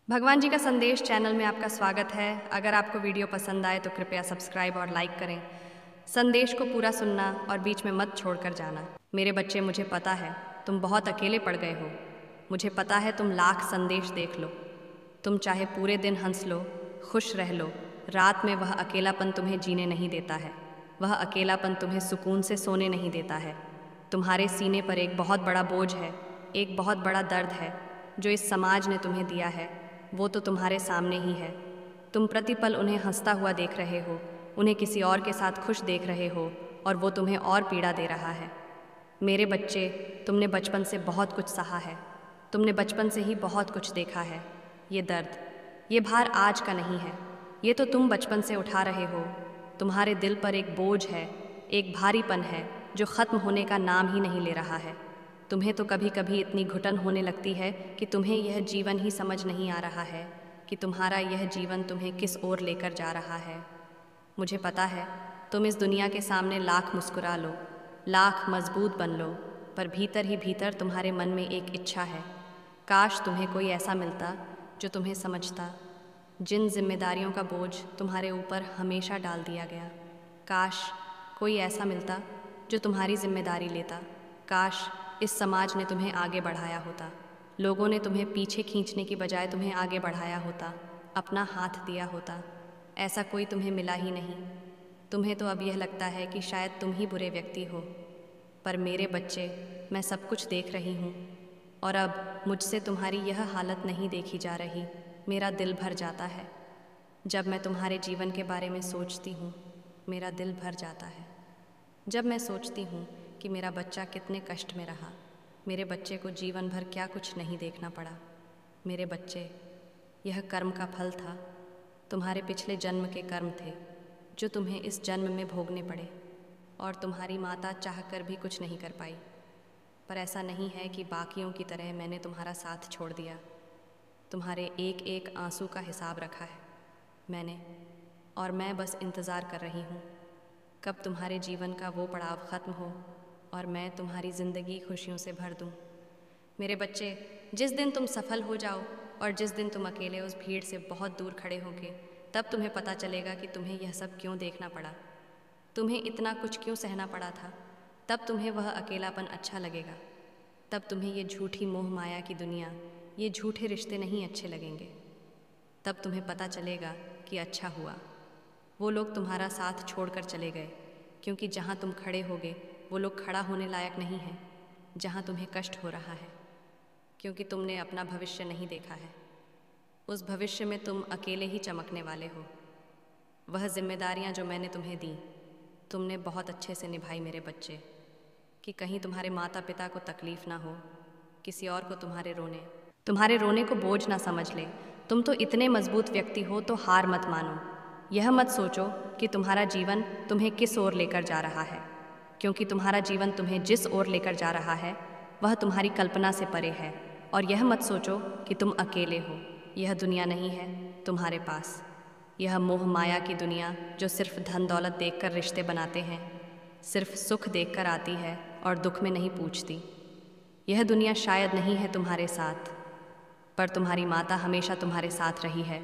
भगवान जी का संदेश चैनल में आपका स्वागत है। अगर आपको वीडियो पसंद आए तो कृपया सब्सक्राइब और लाइक करें। संदेश को पूरा सुनना और बीच में मत छोड़कर जाना। मेरे बच्चे, मुझे पता है तुम बहुत अकेले पड़ गए हो। मुझे पता है तुम लाख संदेश देख लो, तुम चाहे पूरे दिन हंस लो, खुश रह लो, रात में वह अकेलापन तुम्हें जीने नहीं देता है। वह अकेलापन तुम्हें सुकून से सोने नहीं देता है। तुम्हारे सीने पर एक बहुत बड़ा बोझ है, एक बहुत बड़ा दर्द है जो इस समाज ने तुम्हें दिया है। वो तो तुम्हारे सामने ही है। तुम प्रतिपल उन्हें हंसता हुआ देख रहे हो, उन्हें किसी और के साथ खुश देख रहे हो और वो तुम्हें और पीड़ा दे रहा है। मेरे बच्चे, तुमने बचपन से बहुत कुछ सहा है, तुमने बचपन से ही बहुत कुछ देखा है। ये दर्द, ये भार आज का नहीं है, ये तो तुम बचपन से उठा रहे हो। तुम्हारे दिल पर एक बोझ है, एक भारीपन है जो ख़त्म होने का नाम ही नहीं ले रहा है। तुम्हें तो कभी कभी इतनी घुटन होने लगती है कि तुम्हें यह जीवन ही समझ नहीं आ रहा है कि तुम्हारा यह जीवन तुम्हें किस ओर लेकर जा रहा है। मुझे पता है तुम इस दुनिया के सामने लाख मुस्कुरा लो, लाख मजबूत बन लो, पर भीतर ही भीतर तुम्हारे मन में एक इच्छा है। काश तुम्हें कोई ऐसा मिलता जो तुम्हें समझता। जिन जिम्मेदारियों का बोझ तुम्हारे ऊपर हमेशा डाल दिया गया, काश कोई ऐसा मिलता जो तुम्हारी जिम्मेदारी लेता। काश इस समाज ने तुम्हें आगे बढ़ाया होता, लोगों ने तुम्हें पीछे खींचने की बजाय तुम्हें आगे बढ़ाया होता, अपना हाथ दिया होता। ऐसा कोई तुम्हें मिला ही नहीं। तुम्हें तो अब यह लगता है कि शायद तुम ही बुरे व्यक्ति हो। पर मेरे बच्चे, मैं सब कुछ देख रही हूँ और अब मुझसे तुम्हारी यह हालत नहीं देखी जा रही। मेरा दिल भर जाता है जब मैं तुम्हारे जीवन के बारे में सोचती हूँ। मेरा दिल भर जाता है जब मैं सोचती हूँ कि मेरा बच्चा कितने कष्ट में रहा। मेरे बच्चे को जीवन भर क्या कुछ नहीं देखना पड़ा। मेरे बच्चे, यह कर्म का फल था, तुम्हारे पिछले जन्म के कर्म थे जो तुम्हें इस जन्म में भोगने पड़े। और तुम्हारी माता चाहकर भी कुछ नहीं कर पाई। पर ऐसा नहीं है कि बाकियों की तरह मैंने तुम्हारा साथ छोड़ दिया। तुम्हारे एक एक आंसू का हिसाब रखा है मैंने, और मैं बस इंतज़ार कर रही हूँ कब तुम्हारे जीवन का वो पड़ाव ख़त्म हो और मैं तुम्हारी ज़िंदगी खुशियों से भर दूँ। मेरे बच्चे, जिस दिन तुम सफल हो जाओ और जिस दिन तुम अकेले उस भीड़ से बहुत दूर खड़े होगे, तब तुम्हें पता चलेगा कि तुम्हें यह सब क्यों देखना पड़ा, तुम्हें इतना कुछ क्यों सहना पड़ा था। तब तुम्हें वह अकेलापन अच्छा लगेगा। तब तुम्हें ये झूठी मोह माया की दुनिया, ये झूठे रिश्ते नहीं अच्छे लगेंगे। तब तुम्हें पता चलेगा कि अच्छा हुआ वो लोग तुम्हारा साथ छोड़कर चले गए, क्योंकि जहाँ तुम खड़े होगे वो लोग खड़ा होने लायक नहीं हैं। जहाँ तुम्हें कष्ट हो रहा है क्योंकि तुमने अपना भविष्य नहीं देखा है। उस भविष्य में तुम अकेले ही चमकने वाले हो। वह जिम्मेदारियाँ जो मैंने तुम्हें दी, तुमने बहुत अच्छे से निभाई मेरे बच्चे, कि कहीं तुम्हारे माता पिता को तकलीफ़ ना हो, किसी और को तुम्हारे रोने को बोझ ना समझ ले। तुम तो इतने मजबूत व्यक्ति हो तो हार मत मानो। यह मत सोचो कि तुम्हारा जीवन तुम्हें किस ओर लेकर जा रहा है, क्योंकि तुम्हारा जीवन तुम्हें जिस ओर लेकर जा रहा है वह तुम्हारी कल्पना से परे है। और यह मत सोचो कि तुम अकेले हो। यह दुनिया नहीं है तुम्हारे पास, यह मोह माया की दुनिया जो सिर्फ धन दौलत देखकर रिश्ते बनाते हैं, सिर्फ सुख देखकर आती है और दुख में नहीं पूछती। यह दुनिया शायद नहीं है तुम्हारे साथ, पर तुम्हारी माता हमेशा तुम्हारे साथ रही है।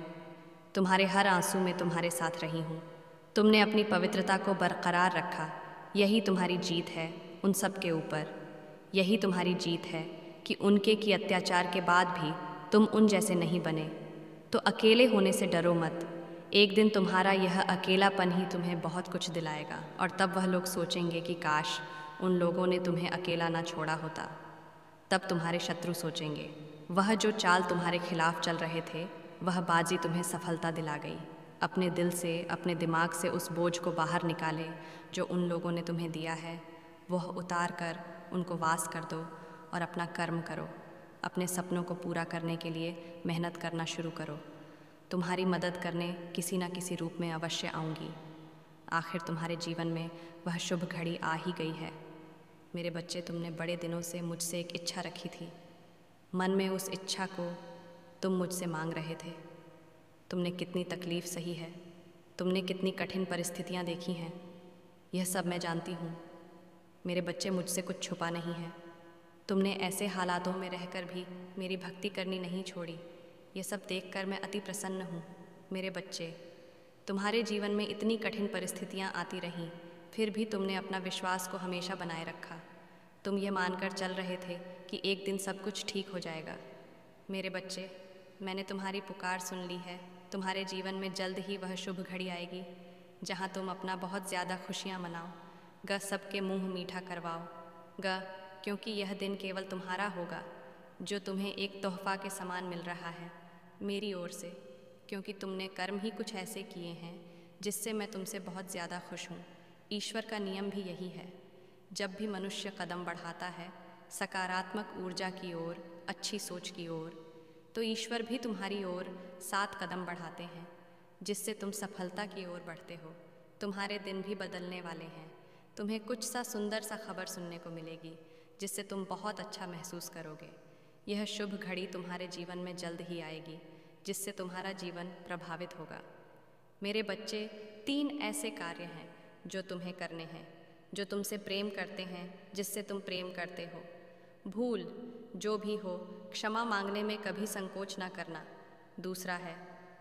तुम्हारे हर आंसू में तुम्हारे साथ रही हूँ। तुमने अपनी पवित्रता को बरकरार रखा। यही तुम्हारी जीत है उन सब के ऊपर। यही तुम्हारी जीत है कि उनके की अत्याचार के बाद भी तुम उन जैसे नहीं बने। तो अकेले होने से डरो मत। एक दिन तुम्हारा यह अकेलापन ही तुम्हें बहुत कुछ दिलाएगा, और तब वह लोग सोचेंगे कि काश उन लोगों ने तुम्हें अकेला ना छोड़ा होता। तब तुम्हारे शत्रु सोचेंगे, वह जो चाल तुम्हारे खिलाफ चल रहे थे, वह बाजी तुम्हें सफलता दिला गई। अपने दिल से, अपने दिमाग से उस बोझ को बाहर निकाले जो उन लोगों ने तुम्हें दिया है। वह उतार कर उनको वास कर दो और अपना कर्म करो। अपने सपनों को पूरा करने के लिए मेहनत करना शुरू करो। तुम्हारी मदद करने किसी न किसी रूप में अवश्य आऊँगी। आखिर तुम्हारे जीवन में वह शुभ घड़ी आ ही गई है। मेरे बच्चे, तुमने बड़े दिनों से मुझसे एक इच्छा रखी थी। मन में उस इच्छा को तुम मुझसे मांग रहे थे। तुमने कितनी तकलीफ़ सही है, तुमने कितनी कठिन परिस्थितियाँ देखी हैं, यह सब मैं जानती हूँ। मेरे बच्चे, मुझसे कुछ छुपा नहीं है। तुमने ऐसे हालातों में रहकर भी मेरी भक्ति करनी नहीं छोड़ी। ये सब देखकर मैं अति प्रसन्न हूँ। मेरे बच्चे, तुम्हारे जीवन में इतनी कठिन परिस्थितियाँ आती रहीं, फिर भी तुमने अपना विश्वास को हमेशा बनाए रखा। तुम ये मानकर चल रहे थे कि एक दिन सब कुछ ठीक हो जाएगा। मेरे बच्चे, मैंने तुम्हारी पुकार सुन ली है। तुम्हारे जीवन में जल्द ही वह शुभ घड़ी आएगी जहाँ तुम अपना बहुत ज़्यादा खुशियाँ मनाओ, सबके मुंह मीठा करवाओ, क्योंकि यह दिन केवल तुम्हारा होगा, जो तुम्हें एक तोहफा के समान मिल रहा है मेरी ओर से, क्योंकि तुमने कर्म ही कुछ ऐसे किए हैं जिससे मैं तुमसे बहुत ज़्यादा खुश हूँ। ईश्वर का नियम भी यही है, जब भी मनुष्य कदम बढ़ाता है सकारात्मक ऊर्जा की ओर, अच्छी सोच की ओर, तो ईश्वर भी तुम्हारी ओर 7 कदम बढ़ाते हैं, जिससे तुम सफलता की ओर बढ़ते हो। तुम्हारे दिन भी बदलने वाले हैं। तुम्हें कुछ सा सुंदर सा खबर सुनने को मिलेगी जिससे तुम बहुत अच्छा महसूस करोगे। यह शुभ घड़ी तुम्हारे जीवन में जल्द ही आएगी जिससे तुम्हारा जीवन प्रभावित होगा। मेरे बच्चे, 3 ऐसे कार्य हैं जो तुम्हें करने हैं, जो तुमसे प्रेम करते हैं, जिससे तुम प्रेम करते हो। भूल जो भी हो, क्षमा मांगने में कभी संकोच ना करना। दूसरा है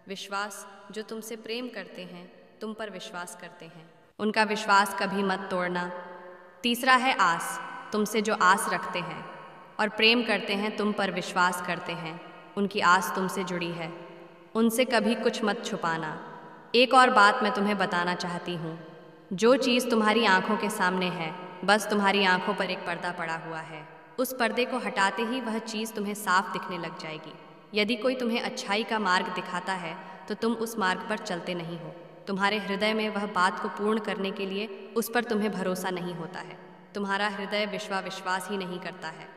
विश्वास, जो तुमसे प्रेम करते हैं, तुम पर विश्वास करते हैं, उनका विश्वास कभी मत तोड़ना। तीसरा है आस, तुमसे जो आस रखते हैं और प्रेम करते हैं, तुम पर विश्वास करते हैं, उनकी आस तुमसे जुड़ी है, उनसे कभी कुछ मत छुपाना। एक और बात मैं तुम्हें बताना चाहती हूँ, जो चीज़ तुम्हारी आंखों के सामने है, बस तुम्हारी आंखों पर एक पर्दा पड़ा हुआ है, उस पर्दे को हटाते ही वह चीज़ तुम्हें साफ दिखने लग जाएगी। यदि कोई तुम्हें अच्छाई का मार्ग दिखाता है तो तुम उस मार्ग पर चलते नहीं हो। तुम्हारे हृदय में वह बात को पूर्ण करने के लिए उस पर तुम्हें भरोसा नहीं होता है। तुम्हारा हृदय विश्वास ही नहीं करता है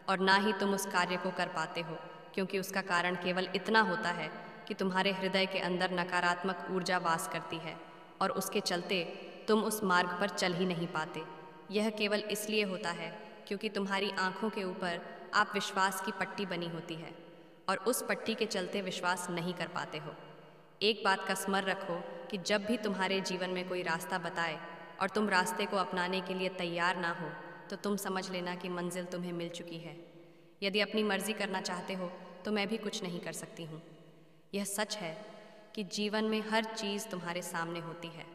और ना ही तुम उस कार्य को कर पाते हो, क्योंकि उसका कारण केवल इतना होता है कि तुम्हारे हृदय के अंदर नकारात्मक ऊर्जा वास करती है और उसके चलते तुम उस मार्ग पर चल ही नहीं पाते। यह केवल इसलिए होता है क्योंकि तुम्हारी आंखों के ऊपर आप विश्वास की पट्टी बनी होती है और उस पट्टी के चलते विश्वास नहीं कर पाते हो। एक बात का स्मरण रखो कि जब भी तुम्हारे जीवन में कोई रास्ता बताए और तुम रास्ते को अपनाने के लिए तैयार ना हो, तो तुम समझ लेना कि मंजिल तुम्हें मिल चुकी है। यदि अपनी मर्जी करना चाहते हो तो मैं भी कुछ नहीं कर सकती हूँ। यह सच है कि जीवन में हर चीज़ तुम्हारे सामने होती है,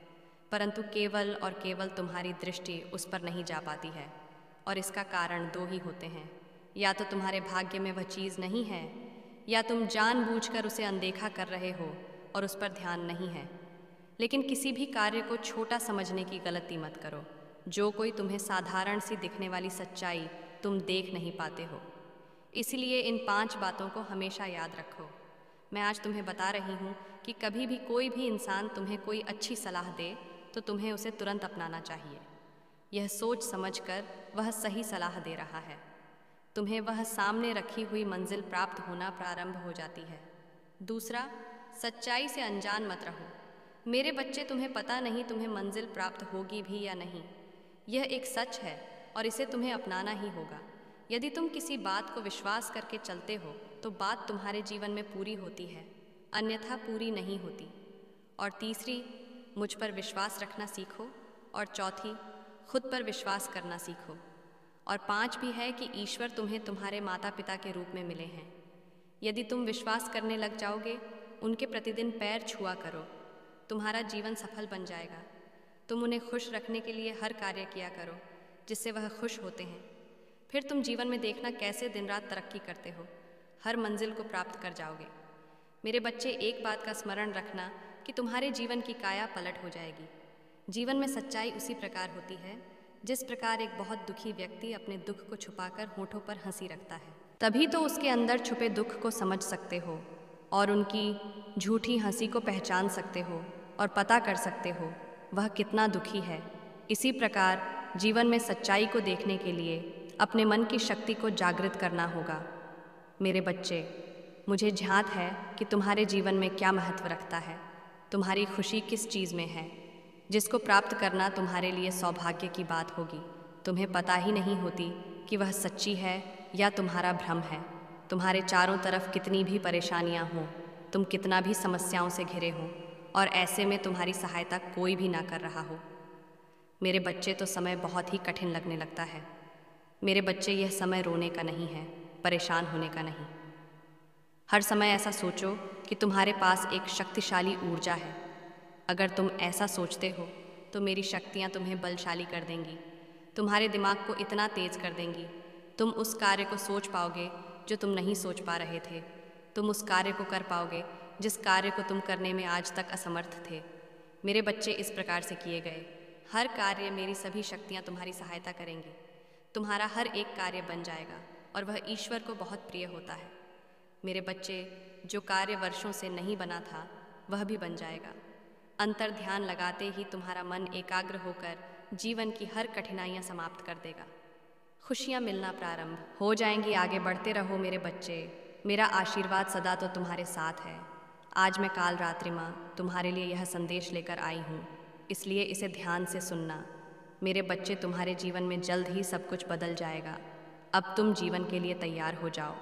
परंतु केवल और केवल तुम्हारी दृष्टि उस पर नहीं जा पाती है, और इसका कारण 2 ही होते हैं। या तो तुम्हारे भाग्य में वह चीज़ नहीं है, या तुम जानबूझकर उसे अनदेखा कर रहे हो और उस पर ध्यान नहीं है। लेकिन किसी भी कार्य को छोटा समझने की गलती मत करो। जो कोई तुम्हें साधारण सी दिखने वाली सच्चाई तुम देख नहीं पाते हो। इसलिए इन 5 बातों को हमेशा याद रखो। मैं आज तुम्हें बता रही हूँ कि कभी भी कोई भी इंसान तुम्हें कोई अच्छी सलाह दे तो तुम्हें उसे तुरंत अपनाना चाहिए। यह सोच समझकर वह सही सलाह दे रहा है। तुम्हें वह सामने रखी हुई मंजिल प्राप्त होना प्रारंभ हो जाती है। दूसरा, सच्चाई से अनजान मत रहो। मेरे बच्चे, तुम्हें पता नहीं तुम्हें मंजिल प्राप्त होगी भी या नहीं। यह एक सच है और इसे तुम्हें अपनाना ही होगा। यदि तुम किसी बात को विश्वास करके चलते हो तो बात तुम्हारे जीवन में पूरी होती है, अन्यथा पूरी नहीं होती। और तीसरी, मुझ पर विश्वास रखना सीखो। और चौथी, खुद पर विश्वास करना सीखो। और 5 भी है कि ईश्वर तुम्हें तुम्हारे माता पिता के रूप में मिले हैं। यदि तुम विश्वास करने लग जाओगे, उनके प्रतिदिन पैर छुआ करो, तुम्हारा जीवन सफल बन जाएगा। तुम उन्हें खुश रखने के लिए हर कार्य किया करो जिससे वह खुश होते हैं। फिर तुम जीवन में देखना कैसे दिन रात तरक्की करते हो, हर मंजिल को प्राप्त कर जाओगे। मेरे बच्चे, एक बात का स्मरण रखना कि तुम्हारे जीवन की काया पलट हो जाएगी। जीवन में सच्चाई उसी प्रकार होती है जिस प्रकार एक बहुत दुखी व्यक्ति अपने दुख को छुपाकर होठों पर हंसी रखता है। तभी तो उसके अंदर छुपे दुख को समझ सकते हो और उनकी झूठी हंसी को पहचान सकते हो और पता कर सकते हो वह कितना दुखी है। इसी प्रकार जीवन में सच्चाई को देखने के लिए अपने मन की शक्ति को जागृत करना होगा। मेरे बच्चे, मुझे झांत है कि तुम्हारे जीवन में क्या महत्व रखता है, तुम्हारी खुशी किस चीज़ में है, जिसको प्राप्त करना तुम्हारे लिए सौभाग्य की बात होगी। तुम्हें पता ही नहीं होती कि वह सच्ची है या तुम्हारा भ्रम है। तुम्हारे चारों तरफ कितनी भी परेशानियां हों, तुम कितना भी समस्याओं से घिरे हो और ऐसे में तुम्हारी सहायता कोई भी ना कर रहा हो। मेरे बच्चे, तो समय बहुत ही कठिन लगने लगता है। मेरे बच्चे, यह समय रोने का नहीं है, परेशान होने का नहीं। हर समय ऐसा सोचो कि तुम्हारे पास एक शक्तिशाली ऊर्जा है। अगर तुम ऐसा सोचते हो तो मेरी शक्तियाँ तुम्हें बलशाली कर देंगी, तुम्हारे दिमाग को इतना तेज कर देंगी। तुम उस कार्य को सोच पाओगे जो तुम नहीं सोच पा रहे थे। तुम उस कार्य को कर पाओगे जिस कार्य को तुम करने में आज तक असमर्थ थे। मेरे बच्चे इस प्रकार से किए गए। हर कार्य मेरी सभी शक्तियाँ तुम्हारी सहायता करेंगी। तुम्हारा हर एक कार्य बन जाएगा और वह ईश्वर को बहुत प्रिय होता है। मेरे बच्चे, जो कार्य वर्षों से नहीं बना था वह भी बन जाएगा। अंतर ध्यान लगाते ही तुम्हारा मन एकाग्र होकर जीवन की हर कठिनाइयाँ समाप्त कर देगा। खुशियाँ मिलना प्रारंभ हो जाएंगी। आगे बढ़ते रहो मेरे बच्चे। मेरा आशीर्वाद सदा तो तुम्हारे साथ है। आज मैं काल रात्रि माँ तुम्हारे लिए यह संदेश लेकर आई हूँ, इसलिए इसे ध्यान से सुनना। मेरे बच्चे, तुम्हारे जीवन में जल्द ही सब कुछ बदल जाएगा। अब तुम जीवन के लिए तैयार हो जाओ।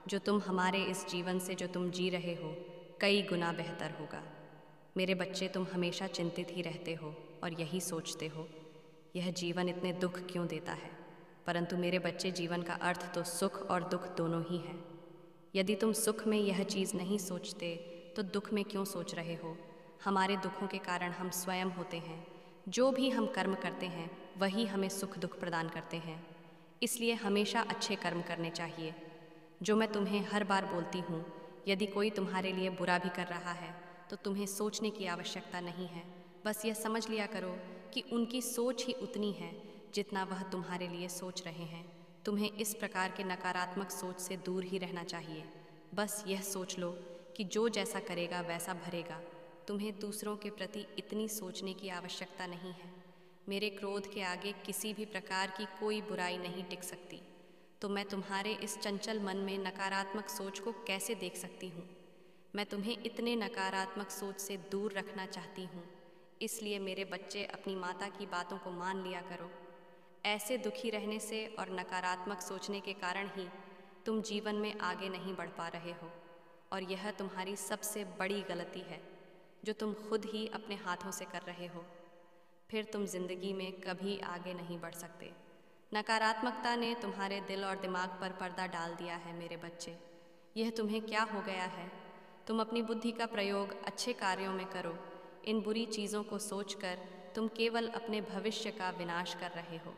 जो तुम हमारे इस जीवन से जो तुम जी रहे हो कई गुना बेहतर होगा। मेरे बच्चे, तुम हमेशा चिंतित ही रहते हो और यही सोचते हो यह जीवन इतने दुख क्यों देता है। परंतु मेरे बच्चे, जीवन का अर्थ तो सुख और दुख दोनों ही है। यदि तुम सुख में यह चीज़ नहीं सोचते तो दुख में क्यों सोच रहे हो। हमारे दुखों के कारण हम स्वयं होते हैं। जो भी हम कर्म करते हैं वही हमें सुख दुख प्रदान करते हैं। इसलिए हमेशा अच्छे कर्म करने चाहिए। जो मैं तुम्हें हर बार बोलती हूँ, यदि कोई तुम्हारे लिए बुरा भी कर रहा है तो तुम्हें सोचने की आवश्यकता नहीं है। बस यह समझ लिया करो कि उनकी सोच ही उतनी है जितना वह तुम्हारे लिए सोच रहे हैं। तुम्हें इस प्रकार के नकारात्मक सोच से दूर ही रहना चाहिए। बस यह सोच लो कि जो जैसा करेगा वैसा भरेगा। तुम्हें दूसरों के प्रति इतनी सोचने की आवश्यकता नहीं है। मेरे क्रोध के आगे किसी भी प्रकार की कोई बुराई नहीं टिक सकती। तो मैं तुम्हारे इस चंचल मन में नकारात्मक सोच को कैसे देख सकती हूँ। मैं तुम्हें इतने नकारात्मक सोच से दूर रखना चाहती हूँ। इसलिए मेरे बच्चे, अपनी माता की बातों को मान लिया करो। ऐसे दुखी रहने से और नकारात्मक सोचने के कारण ही तुम जीवन में आगे नहीं बढ़ पा रहे हो, और यह तुम्हारी सबसे बड़ी गलती है जो तुम खुद ही अपने हाथों से कर रहे हो। फिर तुम जिंदगी में कभी आगे नहीं बढ़ सकते। नकारात्मकता ने तुम्हारे दिल और दिमाग पर पर्दा डाल दिया है मेरे बच्चे। यह तुम्हें क्या हो गया है। तुम अपनी बुद्धि का प्रयोग अच्छे कार्यों में करो। इन बुरी चीज़ों को सोचकर तुम केवल अपने भविष्य का विनाश कर रहे हो।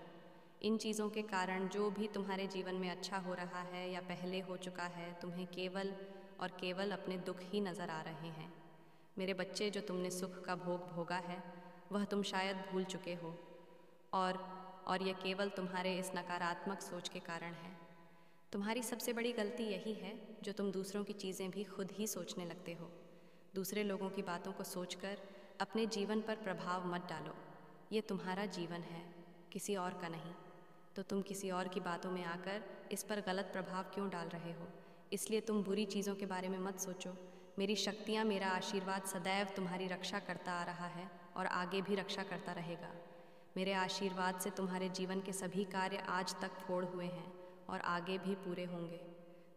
इन चीज़ों के कारण जो भी तुम्हारे जीवन में अच्छा हो रहा है या पहले हो चुका है, तुम्हें केवल और केवल अपने दुख ही नज़र आ रहे हैं। मेरे बच्चे, जो तुमने सुख का भोग भोगा है वह तुम शायद भूल चुके हो, और यह केवल तुम्हारे इस नकारात्मक सोच के कारण है। तुम्हारी सबसे बड़ी गलती यही है जो तुम दूसरों की चीज़ें भी खुद ही सोचने लगते हो। दूसरे लोगों की बातों को सोचकर अपने जीवन पर प्रभाव मत डालो। ये तुम्हारा जीवन है, किसी और का नहीं। तो तुम किसी और की बातों में आकर इस पर गलत प्रभाव क्यों डाल रहे हो। इसलिए तुम बुरी चीज़ों के बारे में मत सोचो। मेरी शक्तियाँ, मेरा आशीर्वाद सदैव तुम्हारी रक्षा करता आ रहा है और आगे भी रक्षा करता रहेगा। मेरे आशीर्वाद से तुम्हारे जीवन के सभी कार्य आज तक फोड़ हुए हैं और आगे भी पूरे होंगे।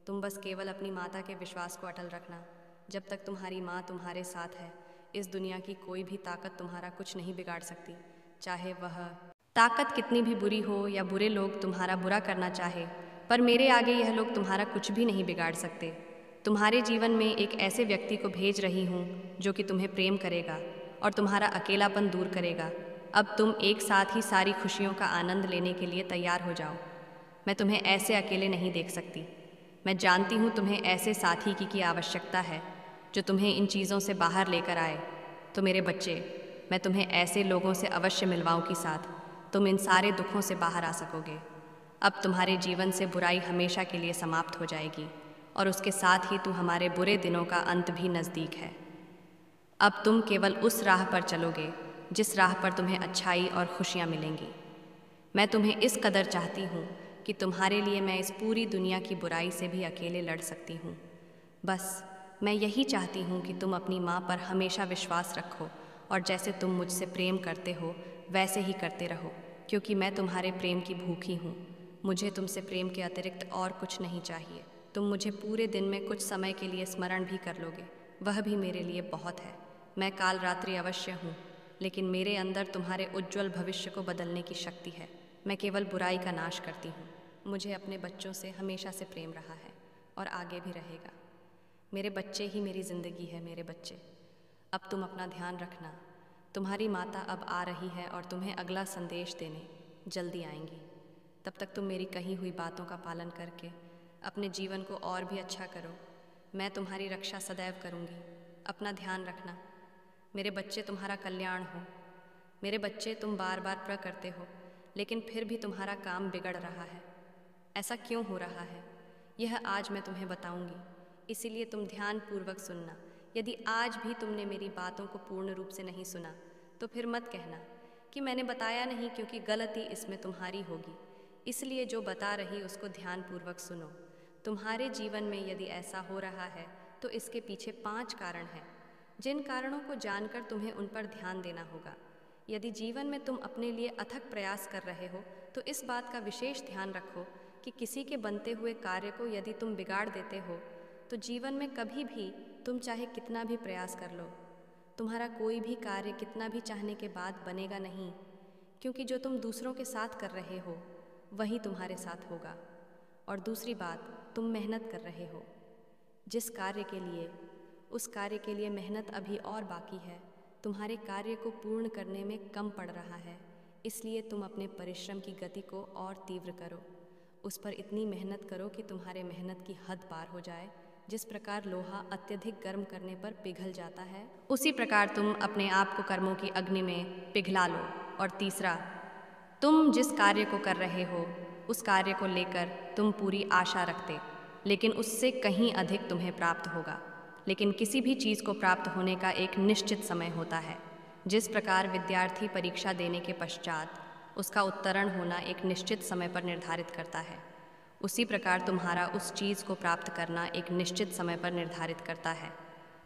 तुम बस केवल अपनी माता के विश्वास को अटल रखना। जब तक तुम्हारी माँ तुम्हारे साथ है, इस दुनिया की कोई भी ताकत तुम्हारा कुछ नहीं बिगाड़ सकती। चाहे वह ताकत कितनी भी बुरी हो या बुरे लोग तुम्हारा बुरा करना चाहे, पर मेरे आगे यह लोग तुम्हारा कुछ भी नहीं बिगाड़ सकते। तुम्हारे जीवन में एक ऐसे व्यक्ति को भेज रही हूँ जो कि तुम्हें प्रेम करेगा और तुम्हारा अकेलापन दूर करेगा। अब तुम एक साथ ही सारी खुशियों का आनंद लेने के लिए तैयार हो जाओ। मैं तुम्हें ऐसे अकेले नहीं देख सकती। मैं जानती हूँ तुम्हें ऐसे साथी की आवश्यकता है जो तुम्हें इन चीज़ों से बाहर लेकर आए। तो मेरे बच्चे, मैं तुम्हें ऐसे लोगों से अवश्य मिलवाऊँ कि साथ तुम इन सारे दुखों से बाहर आ सकोगे। अब तुम्हारे जीवन से बुराई हमेशा के लिए समाप्त हो जाएगी और उसके साथ ही हमारे बुरे दिनों का अंत भी नज़दीक है। अब तुम केवल उस राह पर चलोगे जिस राह पर तुम्हें अच्छाई और खुशियाँ मिलेंगी। मैं तुम्हें इस कदर चाहती हूँ कि तुम्हारे लिए मैं इस पूरी दुनिया की बुराई से भी अकेले लड़ सकती हूँ। बस मैं यही चाहती हूँ कि तुम अपनी माँ पर हमेशा विश्वास रखो और जैसे तुम मुझसे प्रेम करते हो वैसे ही करते रहो, क्योंकि मैं तुम्हारे प्रेम की भूखी हूँ। मुझे तुमसे प्रेम के अतिरिक्त और कुछ नहीं चाहिए। तुम मुझे पूरे दिन में कुछ समय के लिए स्मरण भी कर लोगे, वह भी मेरे लिए बहुत है। मैं काल रात्रि अवश्य हूँ, लेकिन मेरे अंदर तुम्हारे उज्ज्वल भविष्य को बदलने की शक्ति है। मैं केवल बुराई का नाश करती हूँ। मुझे अपने बच्चों से हमेशा से प्रेम रहा है और आगे भी रहेगा। मेरे बच्चे ही मेरी ज़िंदगी है। मेरे बच्चे, अब तुम अपना ध्यान रखना। तुम्हारी माता अब आ रही है और तुम्हें अगला संदेश देने जल्दी आएंगी। तब तक तुम मेरी कही हुई बातों का पालन करके अपने जीवन को और भी अच्छा करो। मैं तुम्हारी रक्षा सदैव करूँगी। अपना ध्यान रखना। मेरे बच्चे, तुम्हारा कल्याण हो। मेरे बच्चे, तुम बार बार प्र करते हो, लेकिन फिर भी तुम्हारा काम बिगड़ रहा है। ऐसा क्यों हो रहा है, यह आज मैं तुम्हें बताऊंगी। इसीलिए तुम ध्यानपूर्वक सुनना। यदि आज भी तुमने मेरी बातों को पूर्ण रूप से नहीं सुना, तो फिर मत कहना कि मैंने बताया नहीं, क्योंकि गलती इसमें तुम्हारी होगी। इसलिए जो बता रही उसको ध्यानपूर्वक सुनो। तुम्हारे जीवन में यदि ऐसा हो रहा है, तो इसके पीछे 5 कारण हैं, जिन कारणों को जानकर तुम्हें उन पर ध्यान देना होगा। यदि जीवन में तुम अपने लिए अथक प्रयास कर रहे हो, तो इस बात का विशेष ध्यान रखो कि किसी के बनते हुए कार्य को यदि तुम बिगाड़ देते हो, तो जीवन में कभी भी तुम चाहे कितना भी प्रयास कर लो, तुम्हारा कोई भी कार्य कितना भी चाहने के बाद बनेगा नहीं, क्योंकि जो तुम दूसरों के साथ कर रहे हो वही तुम्हारे साथ होगा। और दूसरी बात, तुम मेहनत कर रहे हो जिस कार्य के लिए, उस कार्य के लिए मेहनत अभी और बाकी है। तुम्हारे कार्य को पूर्ण करने में कम पड़ रहा है, इसलिए तुम अपने परिश्रम की गति को और तीव्र करो। उस पर इतनी मेहनत करो कि तुम्हारे मेहनत की हद पार हो जाए। जिस प्रकार लोहा अत्यधिक गर्म करने पर पिघल जाता है, उसी प्रकार तुम अपने आप को कर्मों की अग्नि में पिघला लो। और तीसरा, तुम जिस कार्य को कर रहे हो उस कार्य को लेकर तुम पूरी आशा रखते, लेकिन उससे कहीं अधिक तुम्हें प्राप्त होगा। लेकिन किसी भी चीज़ को प्राप्त होने का एक निश्चित समय होता है। जिस प्रकार विद्यार्थी परीक्षा देने के पश्चात उसका उत्तीर्ण होना एक निश्चित समय पर निर्धारित करता है, उसी प्रकार तुम्हारा उस चीज़ को प्राप्त करना एक निश्चित समय पर निर्धारित करता है।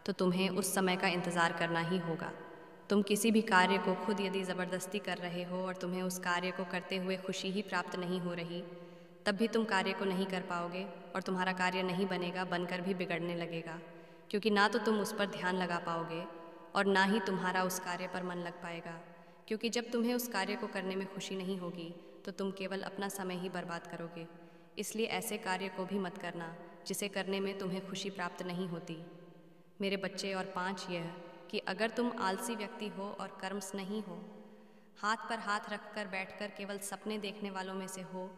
तो तुम्हें उस समय का इंतज़ार करना ही होगा। तुम किसी भी कार्य को खुद यदि ज़बरदस्ती कर रहे हो और तुम्हें उस कार्य को करते हुए खुशी ही प्राप्त नहीं हो रही, तब भी तुम कार्य को नहीं कर पाओगे और तुम्हारा कार्य नहीं बनेगा, बनकर भी बिगड़ने लगेगा, क्योंकि ना तो तुम उस पर ध्यान लगा पाओगे और ना ही तुम्हारा उस कार्य पर मन लग पाएगा। क्योंकि जब तुम्हें उस कार्य को करने में खुशी नहीं होगी, तो तुम केवल अपना समय ही बर्बाद करोगे। इसलिए ऐसे कार्य को भी मत करना जिसे करने में तुम्हें खुशी प्राप्त नहीं होती। मेरे बच्चे, और 5 यह कि अगर तुम आलसी व्यक्ति हो और कर्मस नहीं हो, हाथ पर हाथ रखकर बैठकर केवल सपने देखने वालों में से हो,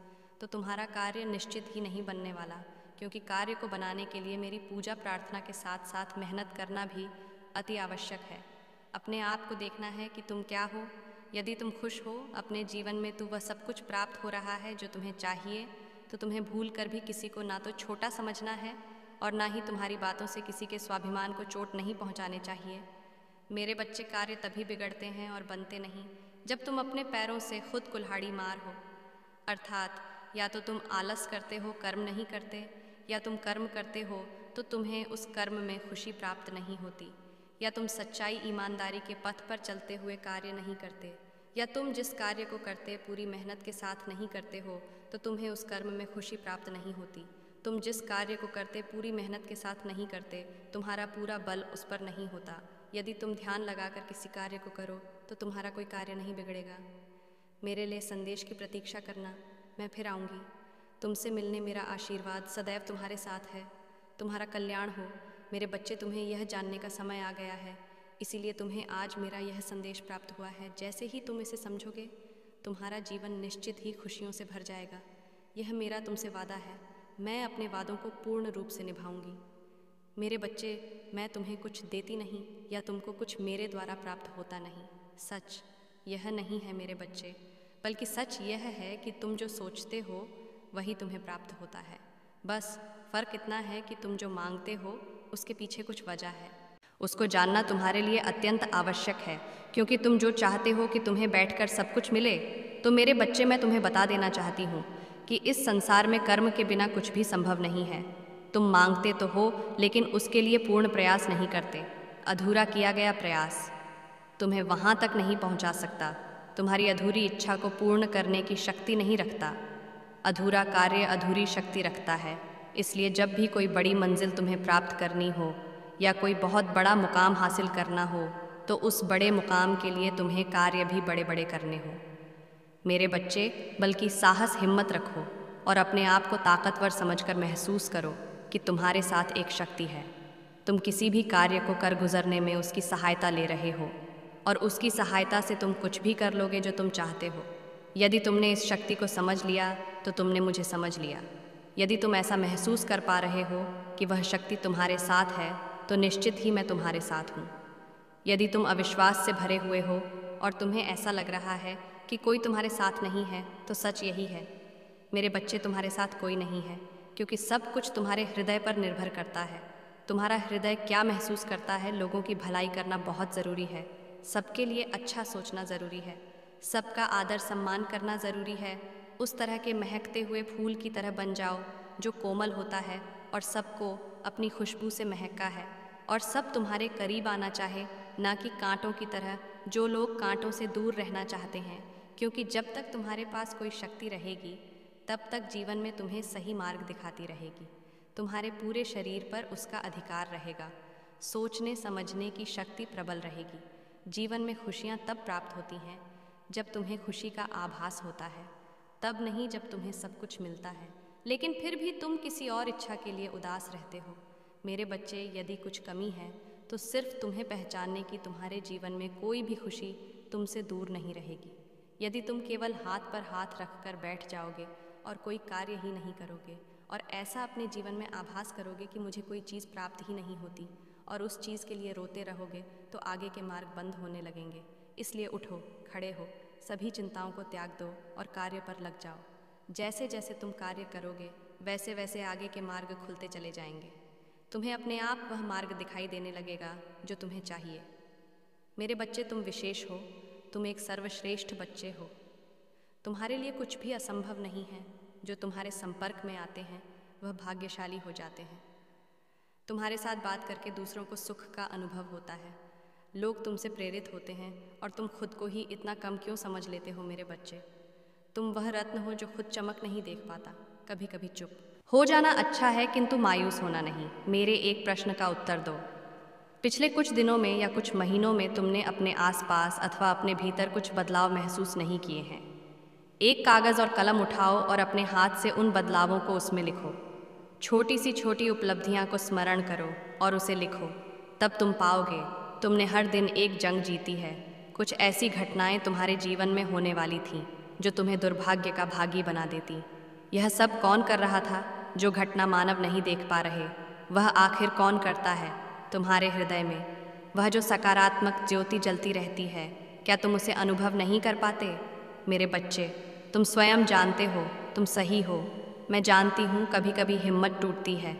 तो तुम्हारा कार्य निश्चित ही नहीं बनने वाला। क्योंकि कार्य को बनाने के लिए मेरी पूजा प्रार्थना के साथ साथ मेहनत करना भी अति आवश्यक है। अपने आप को देखना है कि तुम क्या हो। यदि तुम खुश हो अपने जीवन में, तो वह सब कुछ प्राप्त हो रहा है जो तुम्हें चाहिए, तो तुम्हें भूल कर भी किसी को ना तो छोटा समझना है और ना ही तुम्हारी बातों से किसी के स्वाभिमान को चोट नहीं पहुंचाने चाहिए। मेरे बच्चे, कार्य तभी बिगड़ते हैं और बनते नहीं जब तुम अपने पैरों से खुद कुल्हाड़ी मार हो। अर्थात या तो तुम आलस करते हो, कर्म नहीं करते, या तुम कर्म करते हो तो तुम्हें उस कर्म में खुशी प्राप्त नहीं होती, या तुम सच्चाई ईमानदारी के पथ पर चलते हुए कार्य नहीं करते, या तुम जिस कार्य को करते पूरी मेहनत के साथ नहीं करते हो तो तुम्हें उस कर्म में खुशी प्राप्त नहीं होती। तुम जिस कार्य को करते पूरी मेहनत के साथ नहीं करते, तुम्हारा पूरा बल उस पर नहीं होता। यदि तुम ध्यान लगाकर किसी कार्य को करो तो तुम्हारा कोई कार्य नहीं बिगड़ेगा। मेरे लिए संदेश की प्रतीक्षा करना, मैं फिर आऊँगी। तुमसे मिलने मेरा आशीर्वाद सदैव तुम्हारे साथ है। तुम्हारा कल्याण हो। मेरे बच्चे, तुम्हें यह जानने का समय आ गया है, इसीलिए तुम्हें आज मेरा यह संदेश प्राप्त हुआ है। जैसे ही तुम इसे समझोगे, तुम्हारा जीवन निश्चित ही खुशियों से भर जाएगा। यह मेरा तुमसे वादा है। मैं अपने वादों को पूर्ण रूप से निभाऊंगी। मेरे बच्चे, मैं तुम्हें कुछ देती नहीं या तुमको कुछ मेरे द्वारा प्राप्त होता नहीं। सच यह नहीं है मेरे बच्चे, बल्कि सच यह है कि तुम जो सोचते हो वही तुम्हें प्राप्त होता है। बस फ़र्क इतना है कि तुम जो मांगते हो उसके पीछे कुछ वजह है। उसको जानना तुम्हारे लिए अत्यंत आवश्यक है, क्योंकि तुम जो चाहते हो कि तुम्हें बैठकर सब कुछ मिले, तो मेरे बच्चे, मैं तुम्हें बता देना चाहती हूँ कि इस संसार में कर्म के बिना कुछ भी संभव नहीं है। तुम मांगते तो हो, लेकिन उसके लिए पूर्ण प्रयास नहीं करते। अधूरा किया गया प्रयास तुम्हें वहाँ तक नहीं पहुँचा सकता। तुम्हारी अधूरी इच्छा को पूर्ण करने की शक्ति नहीं रखता। अधूरा कार्य अधूरी शक्ति रखता है। इसलिए जब भी कोई बड़ी मंजिल तुम्हें प्राप्त करनी हो या कोई बहुत बड़ा मुकाम हासिल करना हो, तो उस बड़े मुकाम के लिए तुम्हें कार्य भी बड़े बड़े करने हो। मेरे बच्चे, बल्कि साहस हिम्मत रखो और अपने आप को ताकतवर समझकर महसूस करो कि तुम्हारे साथ एक शक्ति है। तुम किसी भी कार्य को कर गुजरने में उसकी सहायता ले रहे हो और उसकी सहायता से तुम कुछ भी कर लोगे जो तुम चाहते हो। यदि तुमने इस शक्ति को समझ लिया तो तुमने मुझे समझ लिया। यदि तुम ऐसा महसूस कर पा रहे हो कि वह शक्ति तुम्हारे साथ है तो निश्चित ही मैं तुम्हारे साथ हूँ। यदि तुम अविश्वास से भरे हुए हो और तुम्हें ऐसा लग रहा है कि कोई तुम्हारे साथ नहीं है तो सच यही है, मेरे बच्चे, तुम्हारे साथ कोई नहीं है, क्योंकि सब कुछ तुम्हारे हृदय पर निर्भर करता है। तुम्हारा हृदय क्या महसूस करता है। लोगों की भलाई करना बहुत ज़रूरी है, सबके लिए अच्छा सोचना ज़रूरी है, सबका आदर सम्मान करना ज़रूरी है। उस तरह के महकते हुए फूल की तरह बन जाओ जो कोमल होता है और सबको अपनी खुशबू से महका है और सब तुम्हारे करीब आना चाहे, ना कि कांटों की तरह जो लोग कांटों से दूर रहना चाहते हैं। क्योंकि जब तक तुम्हारे पास कोई शक्ति रहेगी तब तक जीवन में तुम्हें सही मार्ग दिखाती रहेगी। तुम्हारे पूरे शरीर पर उसका अधिकार रहेगा। सोचने समझने की शक्ति प्रबल रहेगी। जीवन में खुशियाँ तब प्राप्त होती हैं जब तुम्हें खुशी का आभास होता है, तब नहीं जब तुम्हें सब कुछ मिलता है लेकिन फिर भी तुम किसी और इच्छा के लिए उदास रहते हो। मेरे बच्चे, यदि कुछ कमी है तो सिर्फ तुम्हें पहचानने की तुम्हारे जीवन में कोई भी खुशी तुमसे दूर नहीं रहेगी। यदि तुम केवल हाथ पर हाथ रखकर बैठ जाओगे और कोई कार्य ही नहीं करोगे और ऐसा अपने जीवन में आभास करोगे कि मुझे कोई चीज़ प्राप्त ही नहीं होती और उस चीज़ के लिए रोते रहोगे तो आगे के मार्ग बंद होने लगेंगे। इसलिए उठो, खड़े हो, सभी चिंताओं को त्याग दो और कार्य पर लग जाओ। जैसे जैसे तुम कार्य करोगे वैसे वैसे आगे के मार्ग खुलते चले जाएंगे। तुम्हें अपने आप वह मार्ग दिखाई देने लगेगा जो तुम्हें चाहिए। मेरे बच्चे, तुम विशेष हो, तुम एक सर्वश्रेष्ठ बच्चे हो। तुम्हारे लिए कुछ भी असंभव नहीं है। जो तुम्हारे संपर्क में आते हैं वह भाग्यशाली हो जाते हैं। तुम्हारे साथ बात करके दूसरों को सुख का अनुभव होता है। लोग तुमसे प्रेरित होते हैं और तुम खुद को ही इतना कम क्यों समझ लेते हो। मेरे बच्चे, तुम वह रत्न हो जो खुद चमक नहीं देख पाता। कभी कभी चुप हो जाना अच्छा है, किंतु मायूस होना नहीं। मेरे एक प्रश्न का उत्तर दो। पिछले कुछ दिनों में या कुछ महीनों में तुमने अपने आसपास अथवा अपने भीतर कुछ बदलाव महसूस नहीं किए हैं। एक कागज़ और कलम उठाओ और अपने हाथ से उन बदलावों को उसमें लिखो। छोटी सी छोटी उपलब्धियां को स्मरण करो और उसे लिखो। तब तुम पाओगे तुमने हर दिन एक जंग जीती है। कुछ ऐसी घटनाएं तुम्हारे जीवन में होने वाली थीं जो तुम्हें दुर्भाग्य का भागी बना देती। यह सब कौन कर रहा था? जो घटना मानव नहीं देख पा रहे, वह आखिर कौन करता है? तुम्हारे हृदय में वह जो सकारात्मक ज्योति जलती रहती है, क्या तुम उसे अनुभव नहीं कर पाते? मेरे बच्चे, तुम स्वयं जानते हो तुम सही हो। मैं जानती हूँ कभी कभी हिम्मत टूटती है।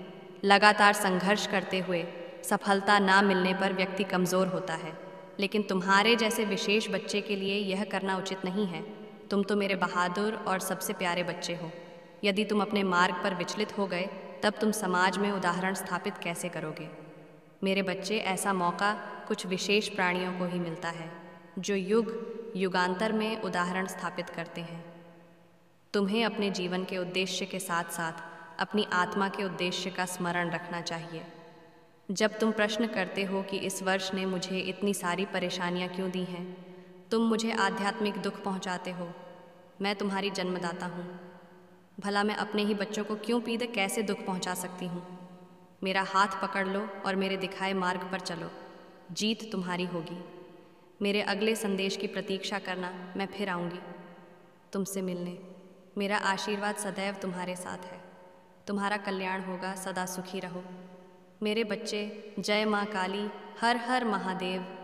लगातार संघर्ष करते हुए सफलता ना मिलने पर व्यक्ति कमज़ोर होता है, लेकिन तुम्हारे जैसे विशेष बच्चे के लिए यह करना उचित नहीं है। तुम तो मेरे बहादुर और सबसे प्यारे बच्चे हो। यदि तुम अपने मार्ग पर विचलित हो गए तब तुम समाज में उदाहरण स्थापित कैसे करोगे? मेरे बच्चे, ऐसा मौका कुछ विशेष प्राणियों को ही मिलता है जो युग युगांतर में उदाहरण स्थापित करते हैं। तुम्हें अपने जीवन के उद्देश्य के साथ साथ अपनी आत्मा के उद्देश्य का स्मरण रखना चाहिए। जब तुम प्रश्न करते हो कि इस वर्ष ने मुझे इतनी सारी परेशानियां क्यों दी हैं, तुम मुझे आध्यात्मिक दुख पहुंचाते हो। मैं तुम्हारी जन्मदाता हूँ। भला मैं अपने ही बच्चों को क्यों पीड़े कैसे दुख पहुंचा सकती हूँ? मेरा हाथ पकड़ लो और मेरे दिखाए मार्ग पर चलो। जीत तुम्हारी होगी। मेरे अगले संदेश की प्रतीक्षा करना, मैं फिर आऊँगी तुमसे मिलने। मेरा आशीर्वाद सदैव तुम्हारे साथ है। तुम्हारा कल्याण होगा। सदा सुखी रहो। मेरे बच्चे, जय माँ काली, हर हर महादेव।